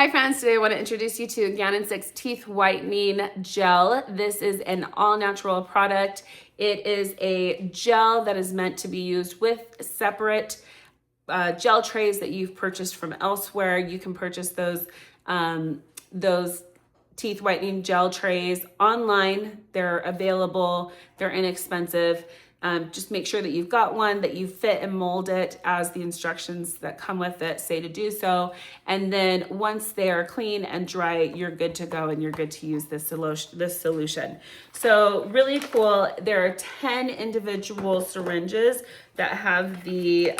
Hi friends, today I want to introduce you to Gannon 6 Teeth Whitening Gel. This is an all-natural product. It is a gel that is meant to be used with separate gel trays that you've purchased from elsewhere. You can purchase those teeth whitening gel trays online. They're available, they're inexpensive. Just make sure that you've got one, that you fit and mold it as the instructions that come with it say to do so. And then once they are clean and dry, you're good to go and you're good to use this solution. So really cool. There are 10 individual syringes that have the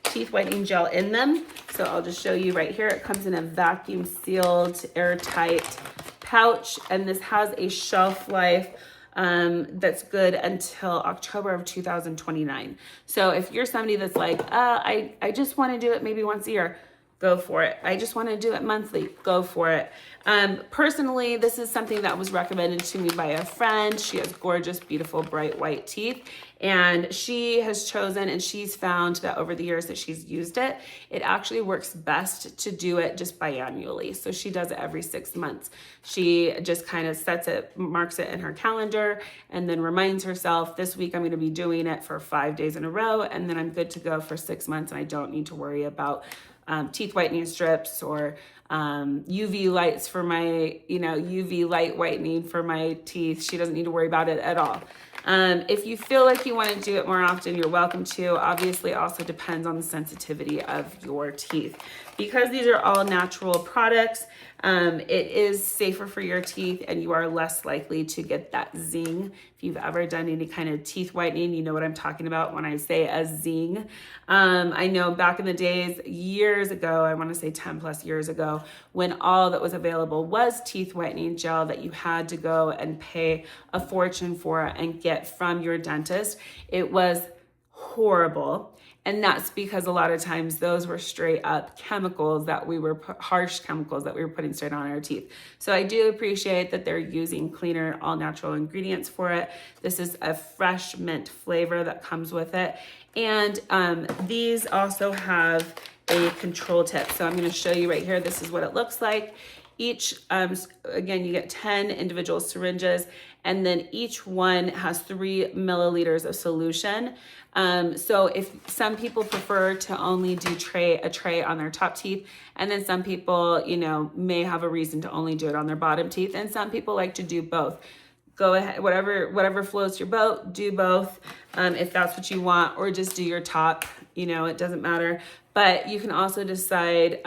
teeth whitening gel in them. So I'll just show you right here. It comes in a vacuum sealed, airtight pouch, and this has a shelf life that's good until October of 2029. So if you're somebody that's like, I just want to do it maybe once a year, go for it. I just want to do it monthly, go for it. Personally, this is something that was recommended to me by a friend. She has gorgeous, beautiful, bright white teeth, and she has chosen and she's found that over the years that she's used it, it actually works best to do it just biannually. So she does it every 6 months. She just kind of sets it, marks it in her calendar, and then reminds herself, this week I'm going to be doing it for 5 days in a row, and then I'm good to go for 6 months, and I don't need to worry about teeth whitening strips or UV lights for my, UV light whitening for my teeth. She doesn't need to worry about it at all. If you feel like you want to do it more often, you're welcome to. Obviously, it also depends on the sensitivity of your teeth. Because these are all natural products, it is safer for your teeth and you are less likely to get that zing. If you've ever done any kind of teeth whitening, you know what I'm talking about when I say a zing. I know back in the days, years ago, I want to say 10 plus years ago, when all that was available was teeth whitening gel that you had to go and pay a fortune for and get from your dentist, it was horrible. And that's because a lot of times those were straight up chemicals that harsh chemicals that we were putting straight on our teeth. So I do appreciate that they're using cleaner, all natural ingredients for it. This is a fresh mint flavor that comes with it. And these also have a control tip. So I'm going to show you right here. This is what it looks like. Each, again, you get 10 individual syringes, and then each one has 3 milliliters of solution. So if some people prefer to only do a tray on their top teeth, and then some people, may have a reason to only do it on their bottom teeth, and some people like to do both. Go ahead, whatever floats your boat, do both if that's what you want, or just do your top, it doesn't matter. But you can also decide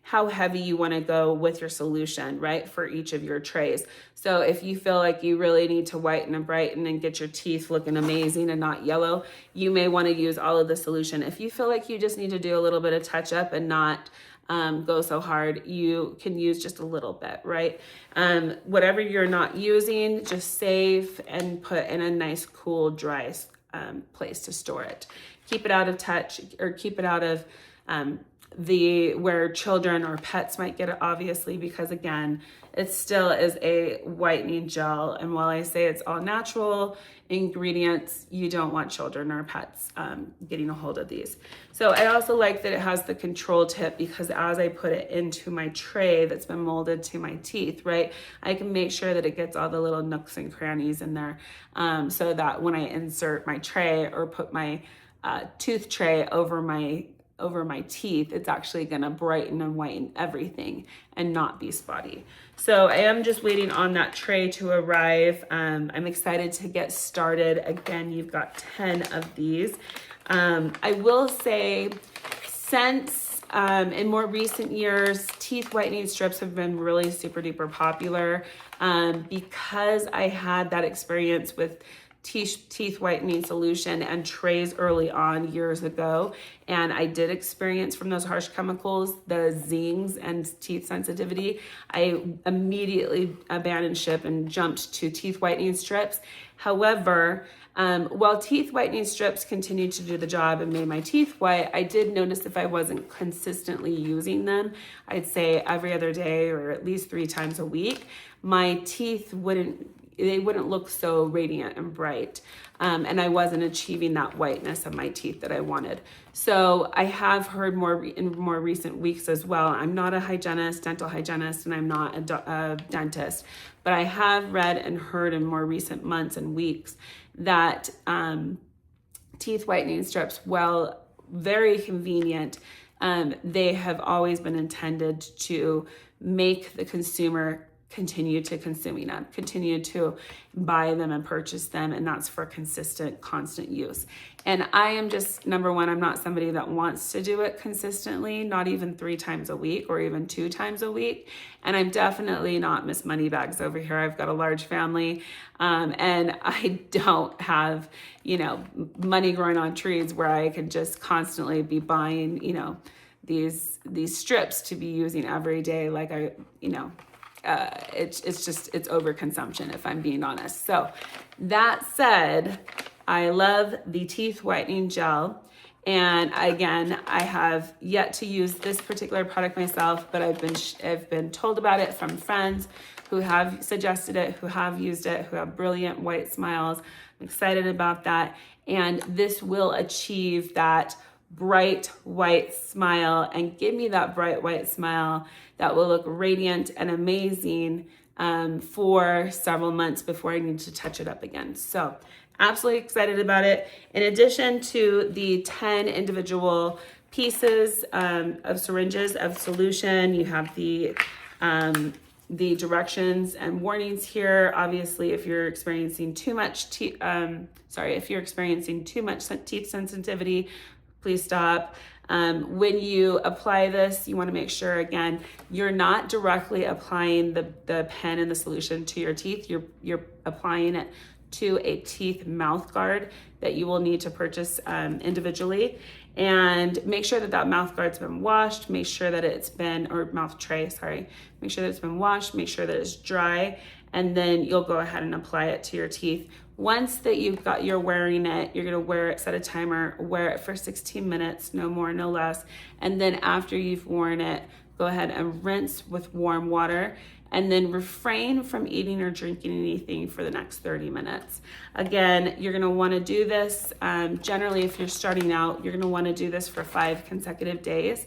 how heavy you want to go with your solution, right, for each of your trays. So if you feel like you really need to whiten and brighten and get your teeth looking amazing and not yellow, you may want to use all of the solution. If you feel like you just need to do a little bit of touch up and not go so hard, you can use just a little bit, right? Whatever you're not using, just save and put in a nice, cool, dry place to store it. Keep it out of touch, or keep it out of where children or pets might get it, obviously, because again, it still is a whitening gel. And while I say it's all natural ingredients, you don't want children or pets getting a hold of these. So I also like that it has the control tip, because as I put it into my tray that's been molded to my teeth, right, I can make sure that it gets all the little nooks and crannies in there, so that when I insert my tray or put my tooth tray over my teeth, it's actually going to brighten and whiten everything and not be spotty. So I am just waiting on that tray to arrive. I'm excited to get started. Again, you've got 10 of these. I will say, since in more recent years, teeth whitening strips have been really super duper popular, because I had that experience with teeth whitening solution and trays early on years ago, and I did experience from those harsh chemicals the zings and teeth sensitivity. I immediately abandoned ship and jumped to teeth whitening strips. However, while teeth whitening strips continued to do the job and made my teeth white, I did notice if I wasn't consistently using them, I'd say every other day or at least 3 times a week, my teeth wouldn't they wouldn't look so radiant and bright. And I wasn't achieving that whiteness of my teeth that I wanted. So I have heard in more recent weeks as well. I'm not a hygienist, dental hygienist, and I'm not a dentist, but I have read and heard in more recent months and weeks that teeth whitening strips, while very convenient, they have always been intended to make the consumer continue to consuming them, continue to buy them and purchase them, and that's for consistent, constant use. And I am just, number one, I'm not somebody that wants to do it consistently, not even 3 times a week or even 2 times a week. And I'm definitely not Miss Moneybags over here. I've got a large family, and I don't have, money growing on trees where I could just constantly be buying, these strips to be using every day. Like it's overconsumption, if I'm being honest. So that said, I love the teeth whitening gel. And again, I have yet to use this particular product myself, but I've been told about it from friends who have suggested it, who have used it, who have brilliant white smiles. I'm excited about that. And this will achieve that bright white smile and give me that bright white smile that will look radiant and amazing for several months before I need to touch it up again. So absolutely excited about it. In addition to the 10 individual pieces of syringes of solution, you have the directions and warnings here. Obviously, if you're experiencing too much teeth sensitivity, please stop. When you apply this, you want to make sure, again, you're not directly applying the pen and the solution to your teeth. You're applying it to a teeth mouth guard that you will need to purchase individually. And make sure that mouth guard's been washed. Make sure that it's been, or mouth tray, sorry. Make sure that it's been washed. Make sure that it's dry. And then you'll go ahead and apply it to your teeth. Once that you're wearing it, you're gonna wear it, set a timer, wear it for 16 minutes, no more, no less. And then after you've worn it, go ahead and rinse with warm water, and then refrain from eating or drinking anything for the next 30 minutes. Again, you're gonna wanna do this, generally if you're starting out, you're gonna wanna do this for 5 consecutive days,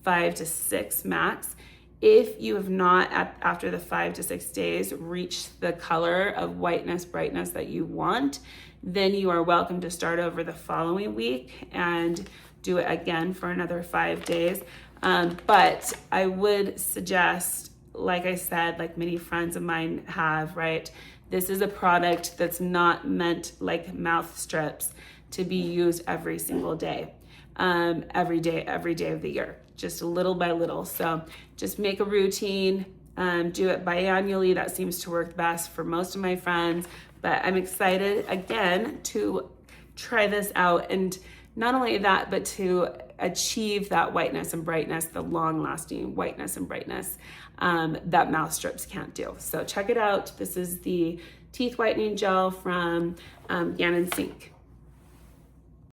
5 to 6 max. If you have not, after the 5 to 6 days, reached the color of whiteness, brightness that you want, then you are welcome to start over the following week and do it again for another 5 days. But I would suggest, like I said, like many friends of mine have, right? This is a product that's not meant, like mouth strips, to be used every single day, every day of the year, just little by little. So just make a routine, do it biannually. That seems to work best for most of my friends, but I'm excited again to try this out. And not only that, but to achieve that whiteness and brightness, the long lasting whiteness and brightness that mouth strips can't do. So check it out. This is the teeth whitening gel from Gannon Sink.